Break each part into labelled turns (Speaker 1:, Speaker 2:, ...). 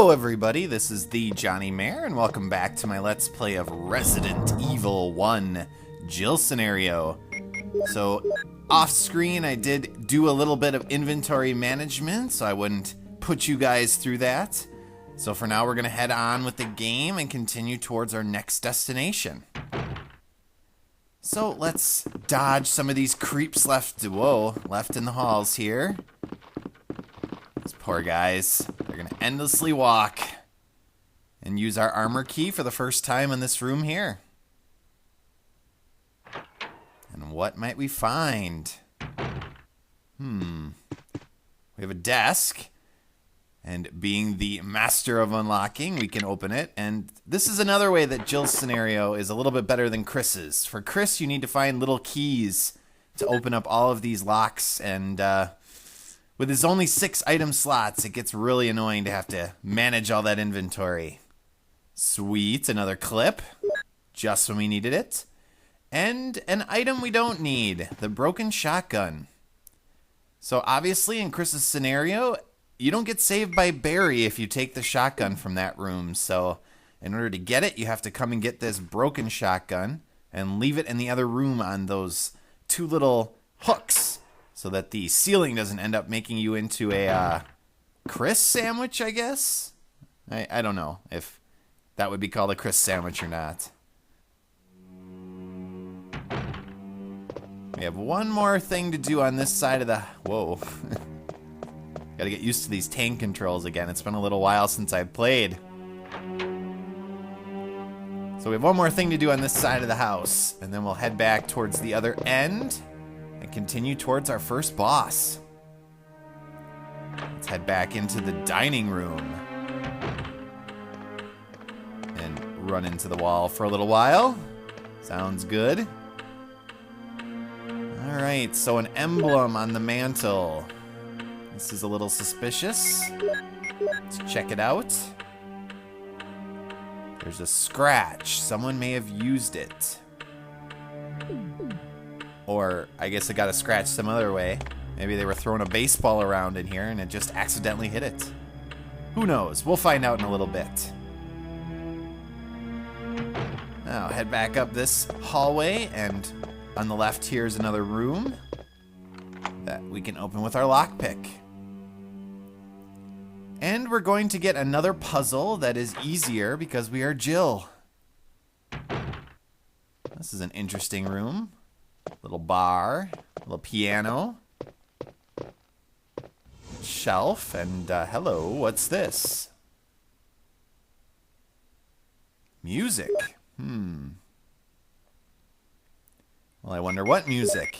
Speaker 1: Hello everybody, this is the Johnny Mare, and welcome back to my Let's Play of Resident Evil 1 Jill scenario. So, off screen I did do a little bit of inventory management, so I wouldn't put you guys through that. So for now we're going to head on with the game and continue towards our next destination. So let's dodge some of these creeps left in the halls here. These poor guys. They're going to endlessly walk and use our armor key for the first time in this room here. And what might we find? We have a desk. And being the master of unlocking, we can open it. And this is another way that Jill's scenario is a little bit better than Chris's. For Chris, you need to find little keys to open up all of these locks. And with his only 6 item slots, it gets really annoying to have to manage all that inventory. Sweet, another clip. Just when we needed it. And an item we don't need, the broken shotgun. So obviously in Chris's scenario, you don't get saved by Barry if you take the shotgun from that room. So in order to get it, you have to come and get this broken shotgun and leave it in the other room on those 2 little hooks so that the ceiling doesn't end up making you into a Chris sandwich, I guess? I don't know if that would be called a Chris sandwich or not. We have one more thing to do on this side of the... Whoa. Gotta get used to these tank controls again. It's been a little while since I've played. So we have one more thing to do on this side of the house, and then we'll head back towards the other end and continue towards our first boss. Let's head back into the dining room and run into the wall for a little while. Sounds good. Alright, so an emblem on the mantle. This is a little suspicious. Let's check it out. There's a scratch. Someone may have used it. Or I guess it got a scratch some other way. Maybe they were throwing a baseball around in here and it just accidentally hit it. Who knows? We'll find out in a little bit. Now head back up this hallway, and on the left here is another room that we can open with our lockpick. And we're going to get another puzzle that is easier because we are Jill. This is an interesting room. Little bar, little piano, shelf, and hello, what's this? Music. Well, I wonder what music.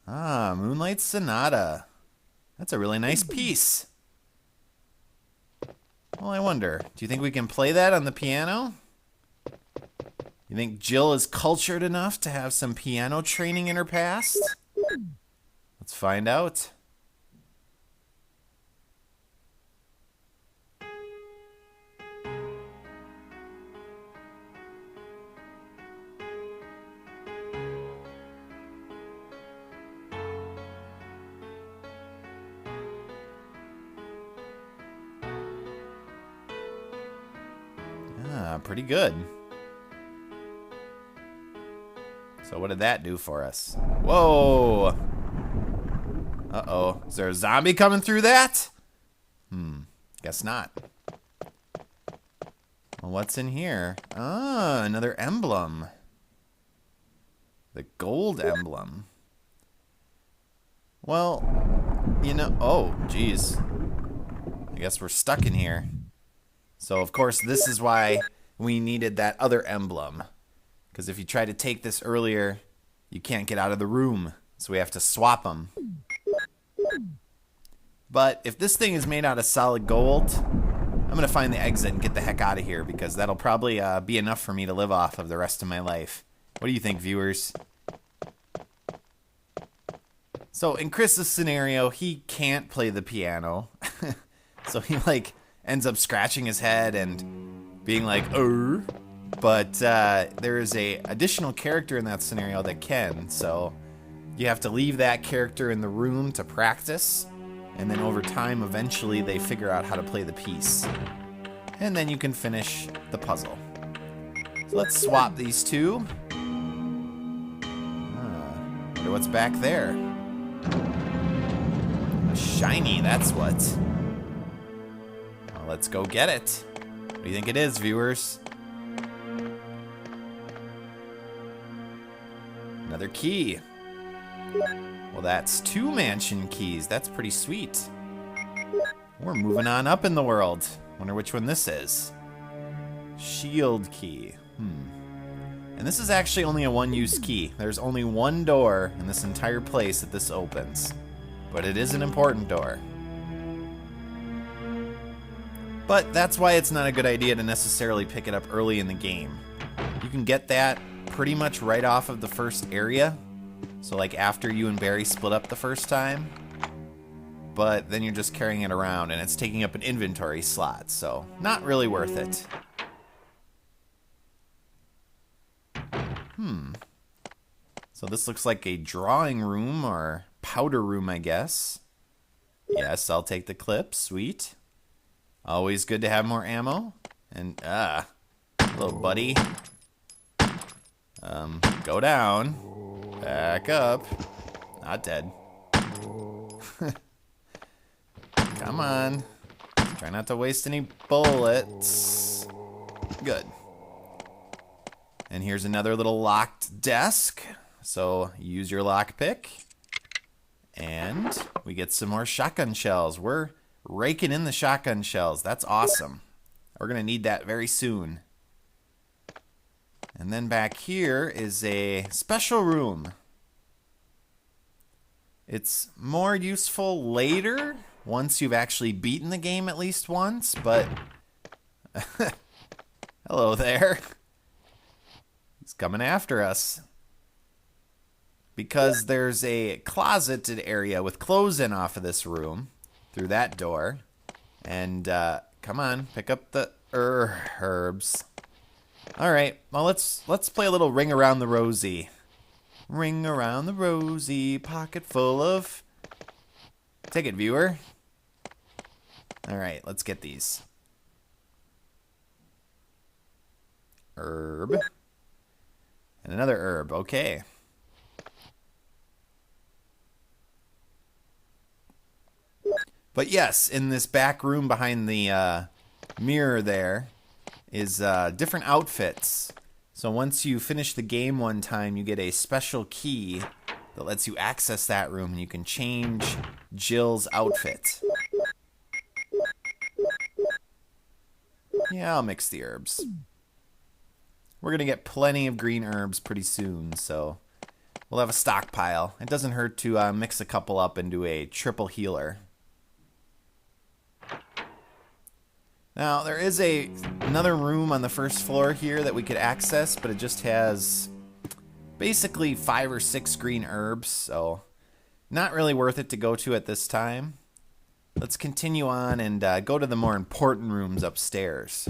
Speaker 1: Ah, Moonlight Sonata. That's a really nice piece. Well, I wonder, do you think we can play that on the piano? You think Jill is cultured enough to have some piano training in her past? Let's find out. Pretty good. So what did that do for us? Whoa! Uh-oh. Is there a zombie coming through that? Guess not. Well, what's in here? Ah, another emblem. The gold emblem. Well, you know... Oh, geez. I guess we're stuck in here. So, of course, this is why we needed that other emblem. Because if you try to take this earlier, you can't get out of the room. So we have to swap them. But if this thing is made out of solid gold, I'm going to find the exit and get the heck out of here. Because that'll probably be enough for me to live off of the rest of my life. What do you think, viewers? So in Chris's scenario, he can't play the piano. So he, ends up scratching his head and being like, but there is a additional character in that scenario that can, so you have to leave that character in the room to practice, And then over time, eventually, they figure out how to play the piece. And then you can finish the puzzle. So let's swap these two. Wonder what's back there. A shiny, that's what. Well, let's go get it. What do you think it is, viewers? Another key. Well, that's 2 mansion keys. That's pretty sweet. We're moving on up in the world. Wonder which one this is. Shield key. And this is actually only a one-use key. There's only one door in this entire place that this opens. But it is an important door. But that's why it's not a good idea to necessarily pick it up early in the game. You can get that pretty much right off of the first area. So like after you and Barry split up the first time. But then you're just carrying it around and it's taking up an inventory slot. So not really worth it. So this looks like a drawing room or powder room, I guess. Yes, I'll take the clip. Sweet. Always good to have more ammo. And, little buddy. Go down. Back up. Not dead. Come on. Try not to waste any bullets. Good. And here's another little locked desk. So use your lockpick. And we get some more shotgun shells. We're raking in the shotgun shells. That's awesome. We're going to need that very soon. And then back here is a special room. It's more useful later, once you've actually beaten the game at least once, but... Hello there. He's coming after us. Because there's a closeted area with clothes in off of this room through that door. And come on, pick up the herbs. All right, well let's play a little ring around the rosy. Ring around the rosy, pocket full of. Take it, viewer. All right, let's get these. Herb. And another herb, okay. But yes, in this back room behind the mirror there is different outfits. So once you finish the game one time, you get a special key that lets you access that room, and you can change Jill's outfit. Yeah, I'll mix the herbs. We're going to get plenty of green herbs pretty soon, so we'll have a stockpile. It doesn't hurt to mix a couple up into a triple healer. Now, there is another room on the first floor here that we could access, but it just has basically 5 or 6 green herbs, so not really worth it to go to at this time. Let's continue on and go to the more important rooms upstairs.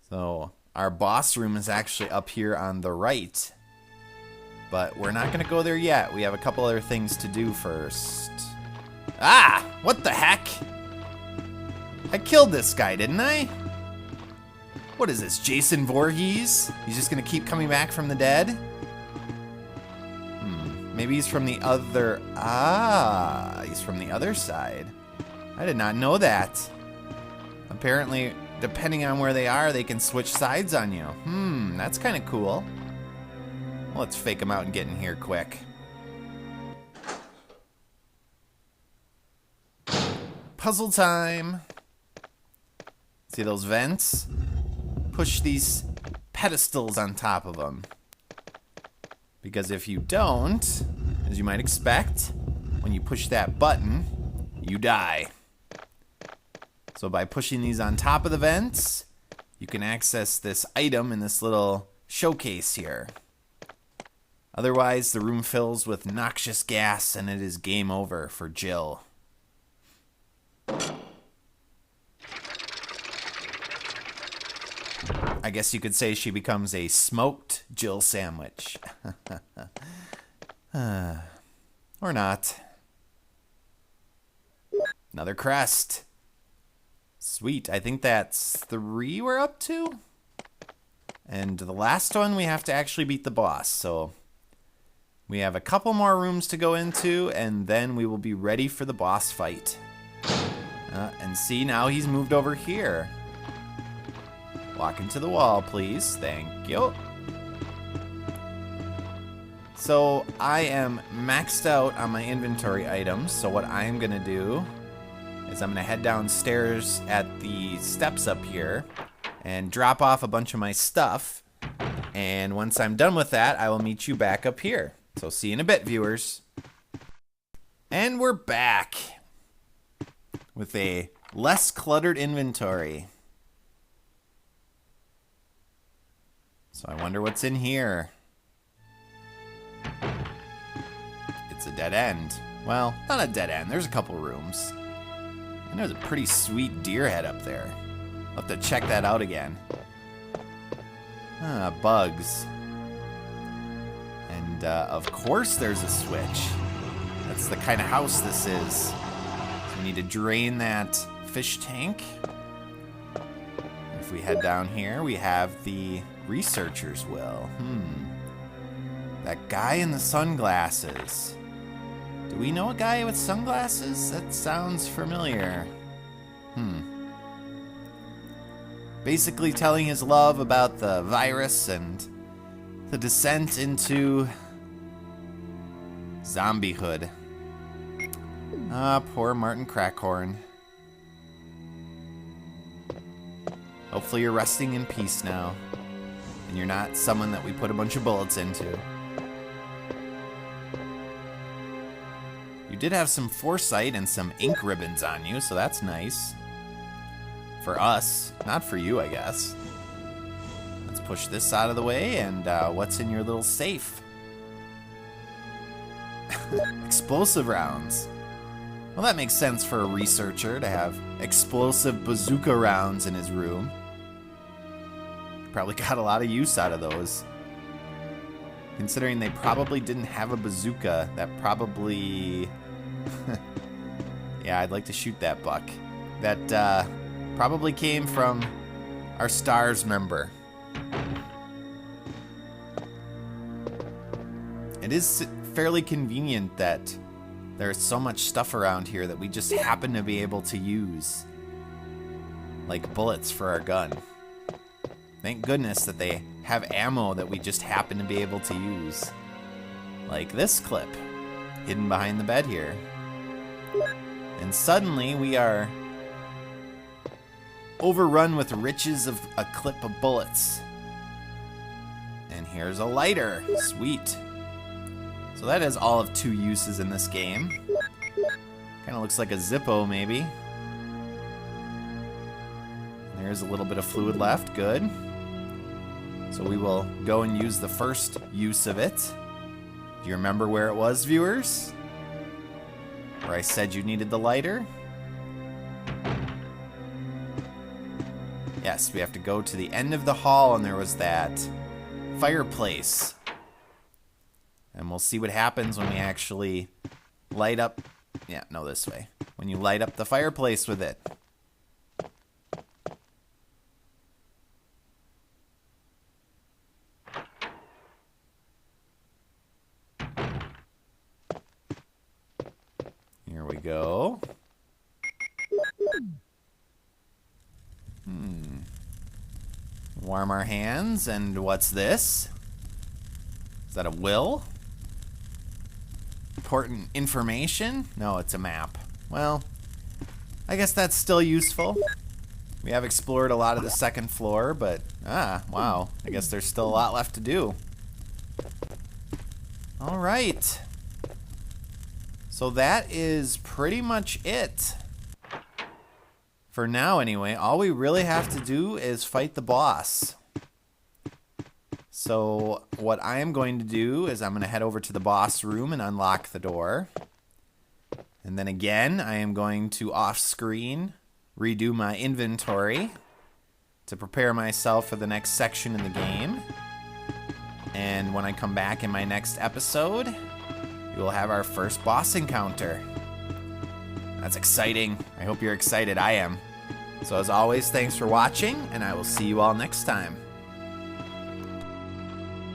Speaker 1: So, our boss room is actually up here on the right. But we're not going to go there yet. We have a couple other things to do first. Ah! What the heck? I killed this guy, didn't I? What is this, Jason Voorhees? He's just going to keep coming back from the dead? Maybe he's from the other... Ah, he's from the other side. I did not know that. Apparently, depending on where they are, they can switch sides on you. That's kind of cool. Let's fake them out and get in here quick. Puzzle time. See those vents? Push these pedestals on top of them. Because if you don't, as you might expect, when you push that button, you die. So by pushing these on top of the vents, you can access this item in this little showcase here. Otherwise, the room fills with noxious gas and it is game over for Jill. I guess you could say she becomes a smoked Jill sandwich. Or not. Another crest. Sweet. I think that's 3 we're up to. And the last one we have to actually beat the boss. So we have a couple more rooms to go into, and then we will be ready for the boss fight. And see, now he's moved over here. Walk into the wall, please. Thank you. So I am maxed out on my inventory items. So what I am going to do is I'm going to head downstairs at the steps up here and drop off a bunch of my stuff. And once I'm done with that, I will meet you back up here. So see you in a bit, viewers. And we're back with a less cluttered inventory. So I wonder what's in here. It's a dead end. Well, not a dead end. There's a couple rooms. And there's a pretty sweet deer head up there. I'll have to check that out again. Bugs. And of course there's a switch. That's the kind of house this is. So we need to drain that fish tank. If we head down here, we have the researcher's will. That guy in the sunglasses. Do we know a guy with sunglasses? That sounds familiar. Basically telling his love about the virus and the descent into zombiehood. Poor Martin Crackhorn. Hopefully you're resting in peace now, and you're not someone that we put a bunch of bullets into. You did have some foresight and some ink ribbons on you, so that's nice. For us, not for you, I guess. Let's push this out of the way, and what's in your little safe? Explosive rounds. Well, that makes sense for a researcher to have explosive bazooka rounds in his room. Probably got a lot of use out of those. Considering they probably didn't have a bazooka, that probably... Yeah, I'd like to shoot that buck. That probably came from our STARS member. It is fairly convenient that there's so much stuff around here that we just happen to be able to use. Like bullets for our gun. Thank goodness that they have ammo that we just happen to be able to use. Like this clip, hidden behind the bed here. And suddenly we are overrun with riches of a clip of bullets. And here's a lighter. Sweet. So that has all of 2 uses in this game. Kind of looks like a Zippo, maybe. There's a little bit of fluid left. Good. So we will go and use the first use of it. Do you remember where it was, viewers? Where I said you needed the lighter? Yes, we have to go to the end of the hall, and there was that fireplace. And we'll see what happens when we actually light up... Yeah, no, this way. When you light up the fireplace with it. Here we go. Warm our hands, and what's this? Is that a will? Important information? No, it's a map. Well, I guess that's still useful. We have explored a lot of the second floor, but wow. I guess there's still a lot left to do. All right. So that is pretty much it. For now, anyway, all we really have to do is fight the boss. So what I am going to do is I'm going to head over to the boss room and unlock the door. And then again, I am going to off-screen redo my inventory. to prepare myself for the next section in the game. And when I come back in my next episode, we will have our first boss encounter. That's exciting. I hope you're excited. I am. So as always, thanks for watching, and I will see you all next time.